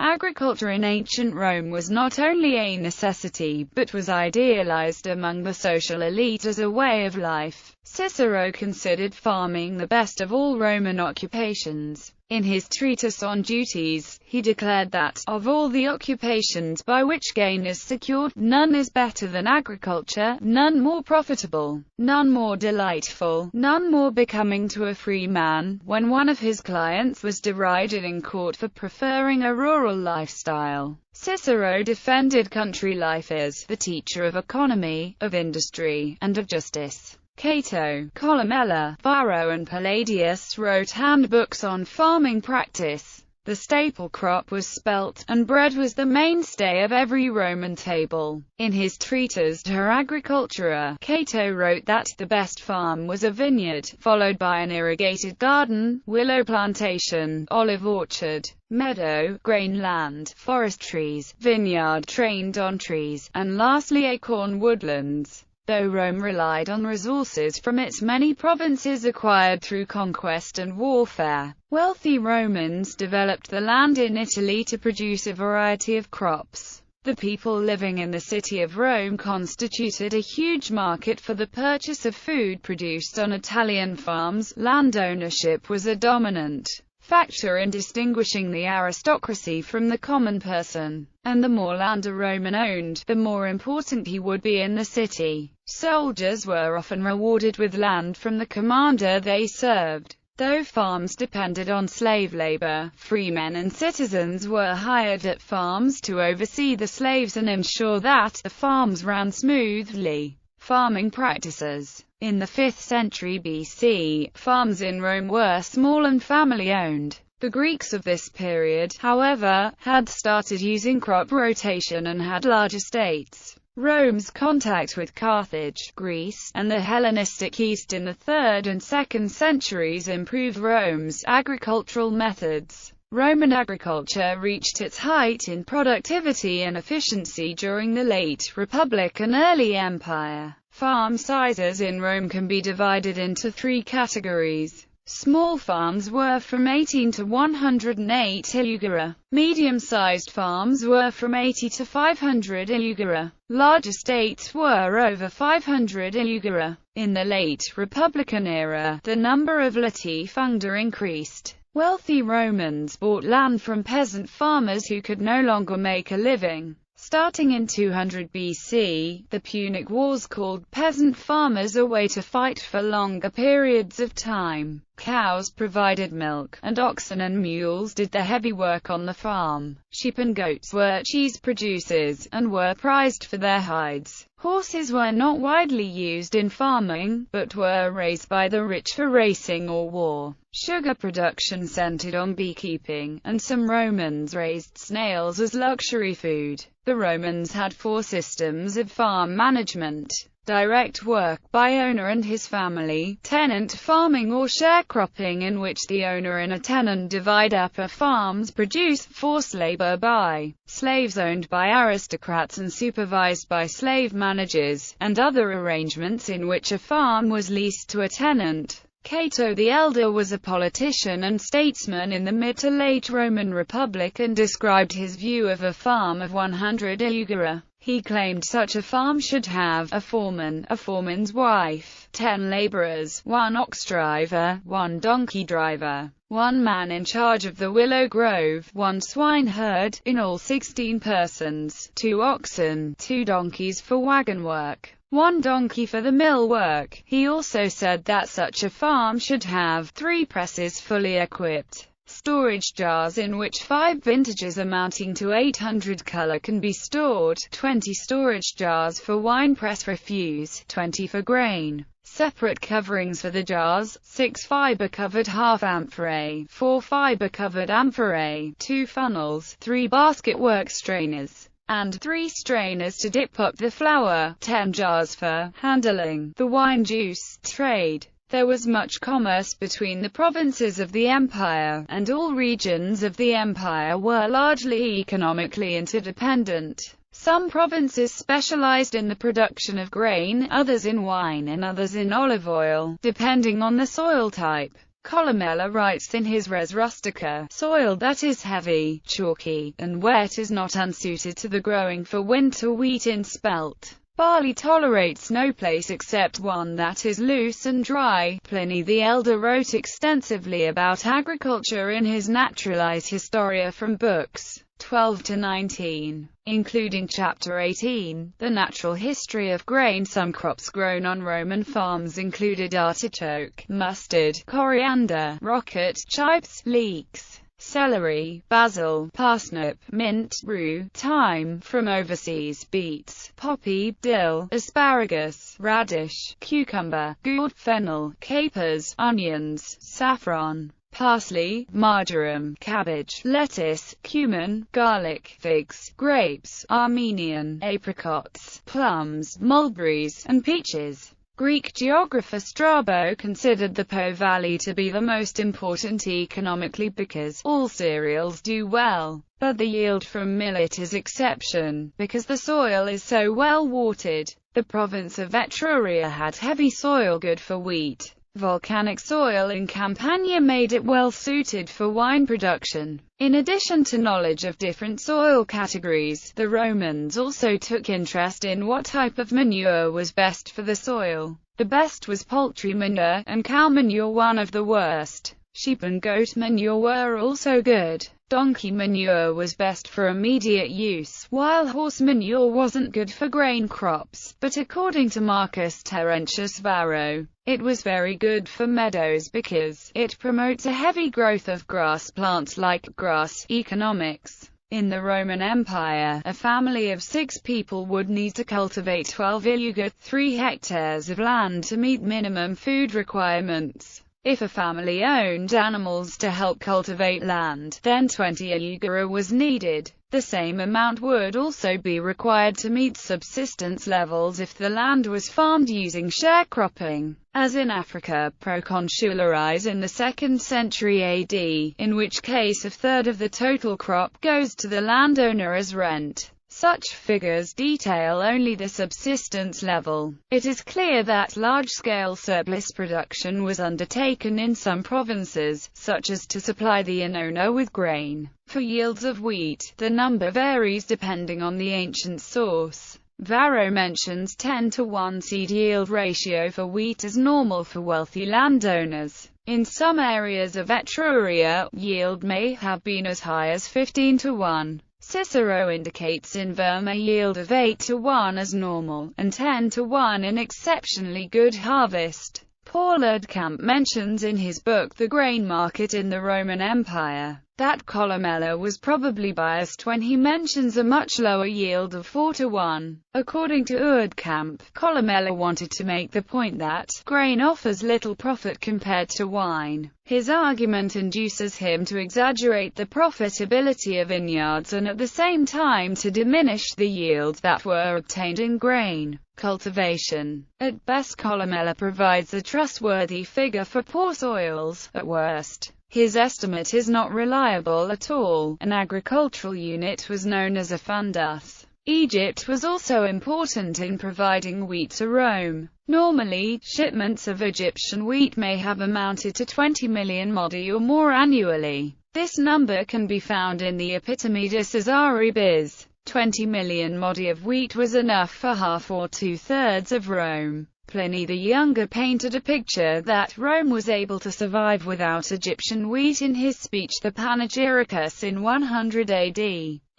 Agriculture in ancient Rome was not only a necessity, but was idealized among the social elite as a way of life. Cicero considered farming the best of all Roman occupations. In his treatise on duties, he declared that, of all the occupations by which gain is secured, none is better than agriculture, none more profitable, none more delightful, none more becoming to a free man. When one of his clients was derided in court for preferring a rural lifestyle, Cicero defended country life as the teacher of economy, of industry, and of justice. Cato, Columella, Varro and Palladius wrote handbooks on farming practice. The staple crop was spelt, and bread was the mainstay of every Roman table. In his treatise De Agricultura, Cato wrote that the best farm was a vineyard, followed by an irrigated garden, willow plantation, olive orchard, meadow, grain land, forest trees, vineyard trained on trees, and lastly acorn woodlands. Though Rome relied on resources from its many provinces acquired through conquest and warfare, wealthy Romans developed the land in Italy to produce a variety of crops. The people living in the city of Rome constituted a huge market for the purchase of food produced on Italian farms. Land ownership was a dominant factor in distinguishing the aristocracy from the common person, and the more land a Roman owned, the more important he would be in the city. Soldiers were often rewarded with land from the commander they served. Though farms depended on slave labor, freemen and citizens were hired at farms to oversee the slaves and ensure that the farms ran smoothly. Farming practices. In the 5th century BC, farms in Rome were small and family-owned. The Greeks of this period, however, had started using crop rotation and had large estates. Rome's contact with Carthage, Greece, and the Hellenistic East in the 3rd and 2nd centuries improved Rome's agricultural methods. Roman agriculture reached its height in productivity and efficiency during the late Republic and early Empire. Farm sizes in Rome can be divided into 3 categories. Small farms were from 18 to 108 illugera. Medium-sized farms were from 80 to 500 illugera. Large estates were over 500 illugera. In the late Republican era, the number of latifunda increased. Wealthy Romans bought land from peasant farmers who could no longer make a living. Starting in 200 BC, the Punic Wars called peasant farmers away to fight for longer periods of time. Cows provided milk, and oxen and mules did the heavy work on the farm. Sheep and goats were cheese producers, and were prized for their hides. Horses were not widely used in farming, but were raised by the rich for racing or war. Sugar production centered on beekeeping, and some Romans raised snails as luxury food. The Romans had 4 systems of farm management: direct work by owner and his family, tenant farming or sharecropping, in which the owner and a tenant divide up a farm's produce, forced labor by slaves owned by aristocrats and supervised by slave managers, and other arrangements in which a farm was leased to a tenant. Cato the Elder was a politician and statesman in the mid to late Roman Republic and described his view of a farm of 100 illugera. He claimed such a farm should have a foreman, a foreman's wife, 10 laborers, 1 ox driver, 1 donkey driver, 1 man in charge of the willow grove, 1 swineherd, in all 16 persons, 2 oxen, 2 donkeys for wagon work, 1 donkey for the mill work. He also said that such a farm should have 3 presses fully equipped, storage jars in which 5 vintages amounting to 800 color can be stored, 20 storage jars for winepress refuse, 20 for grain, separate coverings for the jars, 6 fiber-covered half-amphorae, 4 fiber-covered amphorae, 2 funnels, 3 basket-work strainers, and 3 strainers to dip up the flour, 10 jars for handling the wine juice trade. There was much commerce between the provinces of the empire, and all regions of the empire were largely economically interdependent. Some provinces specialized in the production of grain, others in wine and others in olive oil, depending on the soil type. Columella writes in his Res Rustica, soil that is heavy, chalky, and wet is not unsuited to the growing for winter wheat in spelt. Barley tolerates no place except one that is loose and dry. Pliny the Elder wrote extensively about agriculture in his Naturalis Historia from books 12 to 19, including chapter 18, The Natural History of Grain. Some crops grown on Roman farms included artichoke, mustard, coriander, rocket, chives, leeks, celery, basil, parsnip, mint, rue, thyme, from overseas, beets, poppy, dill, asparagus, radish, cucumber, gourd, fennel, capers, onions, saffron, parsley, marjoram, cabbage, lettuce, cumin, garlic, figs, grapes, Armenian, apricots, plums, mulberries, and peaches. Greek geographer Strabo considered the Po Valley to be the most important economically because all cereals do well, but the yield from millet is exception, because the soil is so well watered. The province of Etruria had heavy soil good for wheat. Volcanic soil in Campania made it well suited for wine production. In addition to knowledge of different soil categories, the Romans also took interest in what type of manure was best for the soil. The best was poultry manure, and cow manure one of the worst. Sheep and goat manure were also good. Donkey manure was best for immediate use, while horse manure wasn't good for grain crops, but according to Marcus Terentius Varro, it was very good for meadows because it promotes a heavy growth of grass plants like grass. Economics. In the Roman Empire, a family of 6 people would need to cultivate 12 iuga, 3 hectares of land to meet minimum food requirements. If a family owned animals to help cultivate land, then 20 iuga was needed. The same amount would also be required to meet subsistence levels if the land was farmed using sharecropping, as in Africa. Proconsularies in the 2nd century AD, in which case a third of the total crop goes to the landowner as rent. Such figures detail only the subsistence level. It is clear that large-scale surplus production was undertaken in some provinces, such as to supply the owner with grain. For yields of wheat, the number varies depending on the ancient source. Varro mentions 10-to-1 seed-yield ratio for wheat as normal for wealthy landowners. In some areas of Etruria, yield may have been as high as 15-to-1. Cicero indicates in Verma yield of 8-to-1 as normal, and 10-to-1 in exceptionally good harvest. Paul Erdkamp mentions in his book The Grain Market in the Roman Empire, that Columella was probably biased when he mentions a much lower yield of 4-to-1. According to Erdkamp, Columella wanted to make the point that grain offers little profit compared to wine. His argument induces him to exaggerate the profitability of vineyards and at the same time to diminish the yields that were obtained in grain cultivation. At best, Columella provides a trustworthy figure for poor soils. At worst, his estimate is not reliable at all. An agricultural unit was known as a fundus. Egypt was also important in providing wheat to Rome. Normally, shipments of Egyptian wheat may have amounted to 20 million modi or more annually. This number can be found in the Epitome de Cesare Biz. 20 million modi of wheat was enough for half or 2/3 of Rome. Pliny the Younger painted a picture that Rome was able to survive without Egyptian wheat in his speech The Panegyricus in 100 AD.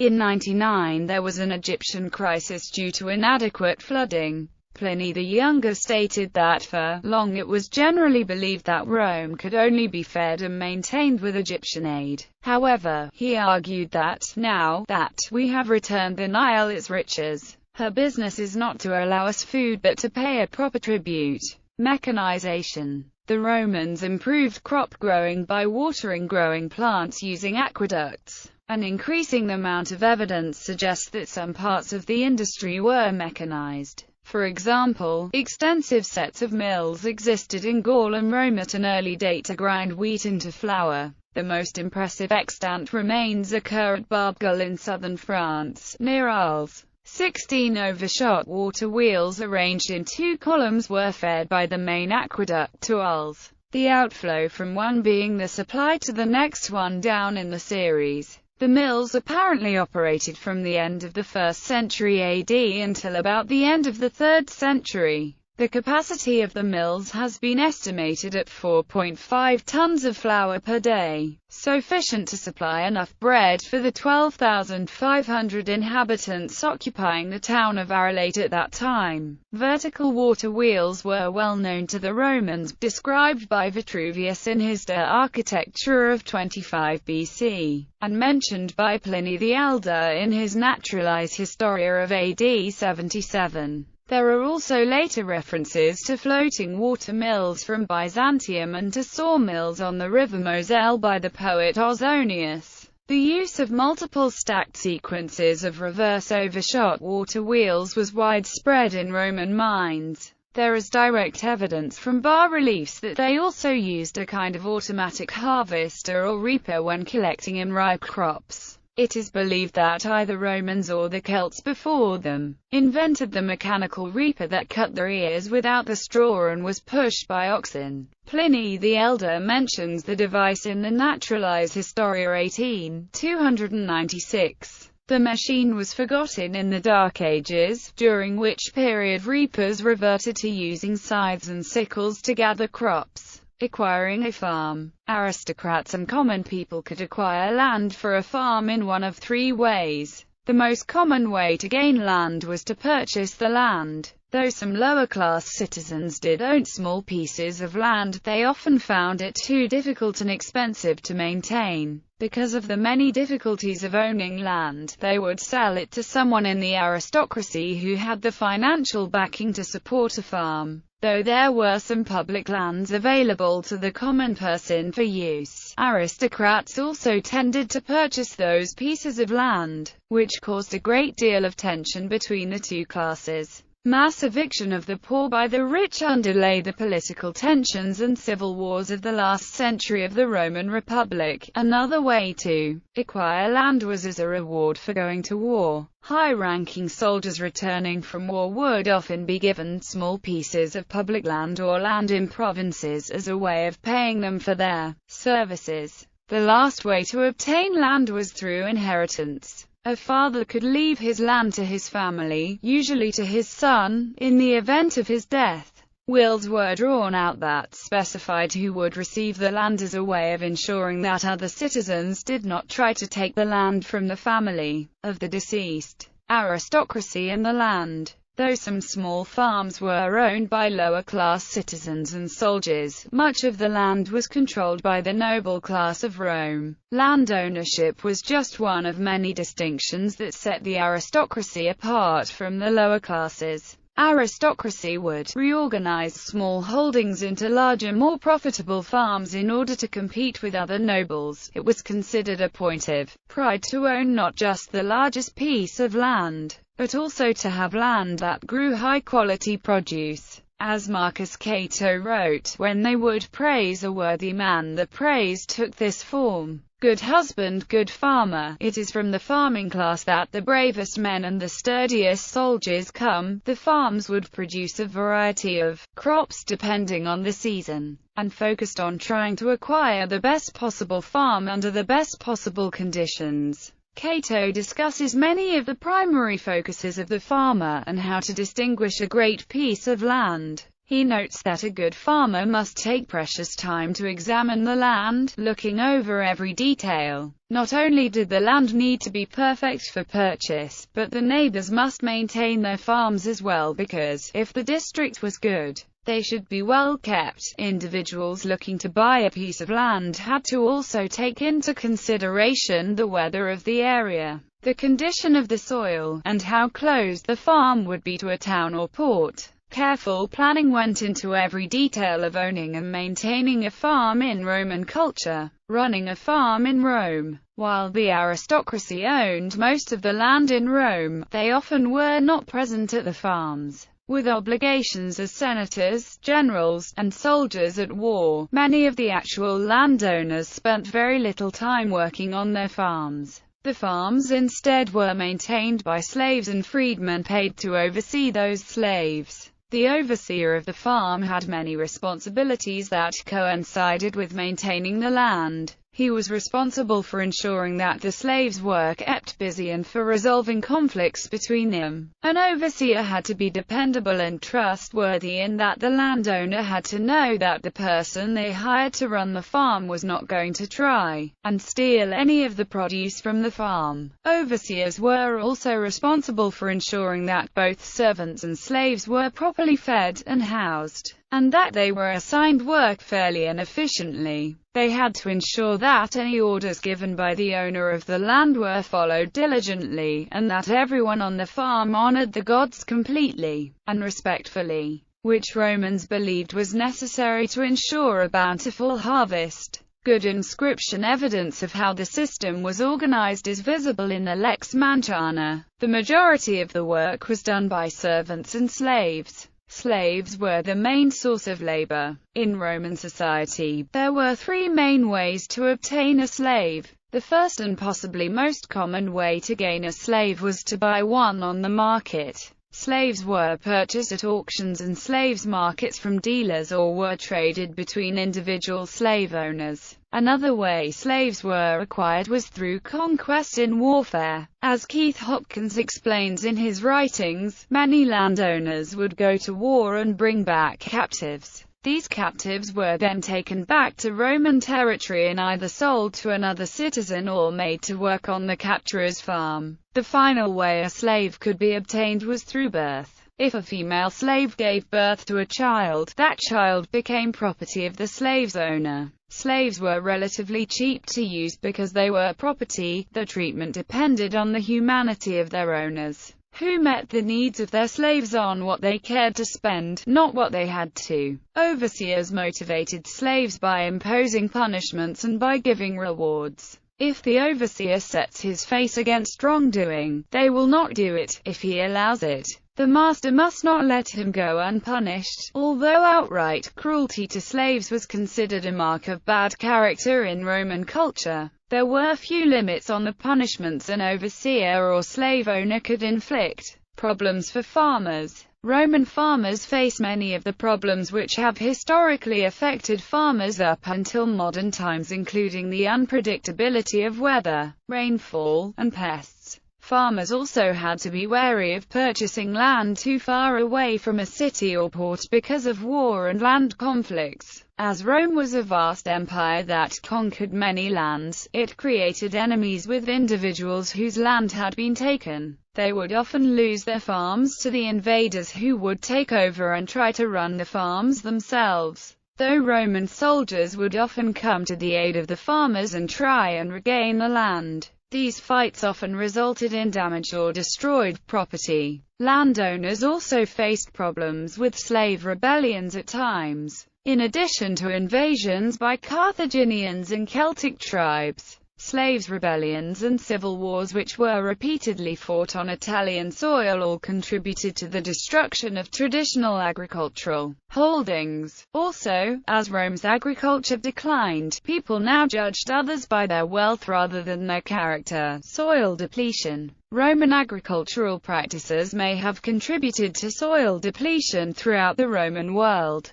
In 99 there was an Egyptian crisis due to inadequate flooding. Pliny the Younger stated that for long it was generally believed that Rome could only be fed and maintained with Egyptian aid. However, he argued that, now that we have returned the Nile its riches, her business is not to allow us food but to pay a proper tribute. Mechanization. The Romans improved crop growing by watering growing plants using aqueducts. An increasing amount of evidence suggests that some parts of the industry were mechanized. For example, extensive sets of mills existed in Gaul and Rome at an early date to grind wheat into flour. The most impressive extant remains occur at Barbgal in southern France, near Arles. 16 overshot water wheels arranged in 2 columns were fed by the main aqueduct to Arles. the outflow from one being the supply to the next one down in the series. The mills apparently operated from the end of the 1st century AD until about the end of the 3rd century. The capacity of the mills has been estimated at 4.5 tons of flour per day, sufficient to supply enough bread for the 12,500 inhabitants occupying the town of Arelate at that time. Vertical water wheels were well known to the Romans, described by Vitruvius in his De Architectura of 25 BC, and mentioned by Pliny the Elder in his Naturalis Historia of AD 77. There are also later references to floating water mills from Byzantium and to sawmills on the river Moselle by the poet Ausonius. The use of multiple stacked sequences of reverse overshot water wheels was widespread in Roman mines. There is direct evidence from bas-reliefs that they also used a kind of automatic harvester or reaper when collecting unripe crops. It is believed that either Romans or the Celts before them invented the mechanical reaper that cut their ears without the straw and was pushed by oxen. Pliny the Elder mentions the device in the Naturalis Historia 18,296. The machine was forgotten in the Dark Ages, during which period reapers reverted to using scythes and sickles to gather crops. Acquiring a farm. Aristocrats and common people could acquire land for a farm in one of three ways. The most common way to gain land was to purchase the land. Though some lower-class citizens did own small pieces of land, they often found it too difficult and expensive to maintain. Because of the many difficulties of owning land, they would sell it to someone in the aristocracy who had the financial backing to support a farm. Though there were some public lands available to the common person for use, aristocrats also tended to purchase those pieces of land, which caused a great deal of tension between the two classes. Mass eviction of the poor by the rich underlay the political tensions and civil wars of the last century of the Roman Republic. Another way to acquire land was as a reward for going to war. High-ranking soldiers returning from war would often be given small pieces of public land or land in provinces as a way of paying them for their services. The last way to obtain land was through inheritance. A father could leave his land to his family, usually to his son, in the event of his death. Wills were drawn out that specified who would receive the land as a way of ensuring that other citizens did not try to take the land from the family of the deceased. Aristocracy and the land. Though some small farms were owned by lower-class citizens and soldiers, much of the land was controlled by the noble class of Rome. Land ownership was just one of many distinctions that set the aristocracy apart from the lower classes. Aristocracy would reorganize small holdings into larger, more profitable farms in order to compete with other nobles. It was considered a point of pride to own not just the largest piece of land, but also to have land that grew high-quality produce. As Marcus Cato wrote, when they would praise a worthy man, the praise took this form: good husband, good farmer. It is from the farming class that the bravest men and the sturdiest soldiers come. The farms would produce a variety of crops depending on the season, and focused on trying to acquire the best possible farm under the best possible conditions. Cato discusses many of the primary focuses of the farmer, and how to distinguish a great piece of land. He notes that a good farmer must take precious time to examine the land, looking over every detail. Not only did the land need to be perfect for purchase, but the neighbors must maintain their farms as well, because, if the district was good, they should be well kept. Individuals looking to buy a piece of land had to also take into consideration the weather of the area, the condition of the soil, and how close the farm would be to a town or port. Careful planning went into every detail of owning and maintaining a farm in Roman culture. Running a farm in Rome. While the aristocracy owned most of the land in Rome, they often were not present at the farms. With obligations as senators, generals, and soldiers at war, many of the actual landowners spent very little time working on their farms. The farms instead were maintained by slaves and freedmen paid to oversee those slaves. The overseer of the farm had many responsibilities that coincided with maintaining the land. He was responsible for ensuring that the slaves were kept busy and for resolving conflicts between them. An overseer had to be dependable and trustworthy in that the landowner had to know that the person they hired to run the farm was not going to try and steal any of the produce from the farm. Overseers were also responsible for ensuring that both servants and slaves were properly fed and housed, and that they were assigned work fairly and efficiently. They had to ensure that any orders given by the owner of the land were followed diligently, and that everyone on the farm honored the gods completely and respectfully, which Romans believed was necessary to ensure a bountiful harvest. Good inscription evidence of how the system was organized is visible in the Lex Manciana. The majority of the work was done by servants and slaves. Slaves were the main source of labor. In Roman society, there were three main ways to obtain a slave. The first and possibly most common way to gain a slave was to buy one on the market. Slaves were purchased at auctions and slaves markets from dealers or were traded between individual slave owners. Another way slaves were acquired was through conquest in warfare. As Keith Hopkins explains in his writings, many landowners would go to war and bring back captives. These captives were then taken back to Roman territory and either sold to another citizen or made to work on the capturer's farm. The final way a slave could be obtained was through birth. If a female slave gave birth to a child, that child became property of the slave's owner. Slaves were relatively cheap to use because they were property. The treatment depended on the humanity of their owners, who met the needs of their slaves on what they cared to spend, not what they had to. Overseers motivated slaves by imposing punishments and by giving rewards. If the overseer sets his face against wrongdoing, they will not do it. If he allows it, the master must not let him go unpunished. Although outright cruelty to slaves was considered a mark of bad character in Roman culture, there were few limits on the punishments an overseer or slave owner could inflict. Problems for farmers. Roman farmers face many of the problems which have historically affected farmers up until modern times, including the unpredictability of weather, rainfall, and pests. Farmers also had to be wary of purchasing land too far away from a city or port because of war and land conflicts. As Rome was a vast empire that conquered many lands, it created enemies with individuals whose land had been taken. They would often lose their farms to the invaders who would take over and try to run the farms themselves. Though Roman soldiers would often come to the aid of the farmers and try and regain the land, these fights often resulted in damaged or destroyed property. Landowners also faced problems with slave rebellions at times. In addition to invasions by Carthaginians and Celtic tribes, slaves rebellions and civil wars which were repeatedly fought on Italian soil all contributed to the destruction of traditional agricultural holdings. Also, as Rome's agriculture declined, people now judged others by their wealth rather than their character. Soil depletion. Roman agricultural practices may have contributed to soil depletion throughout the Roman world.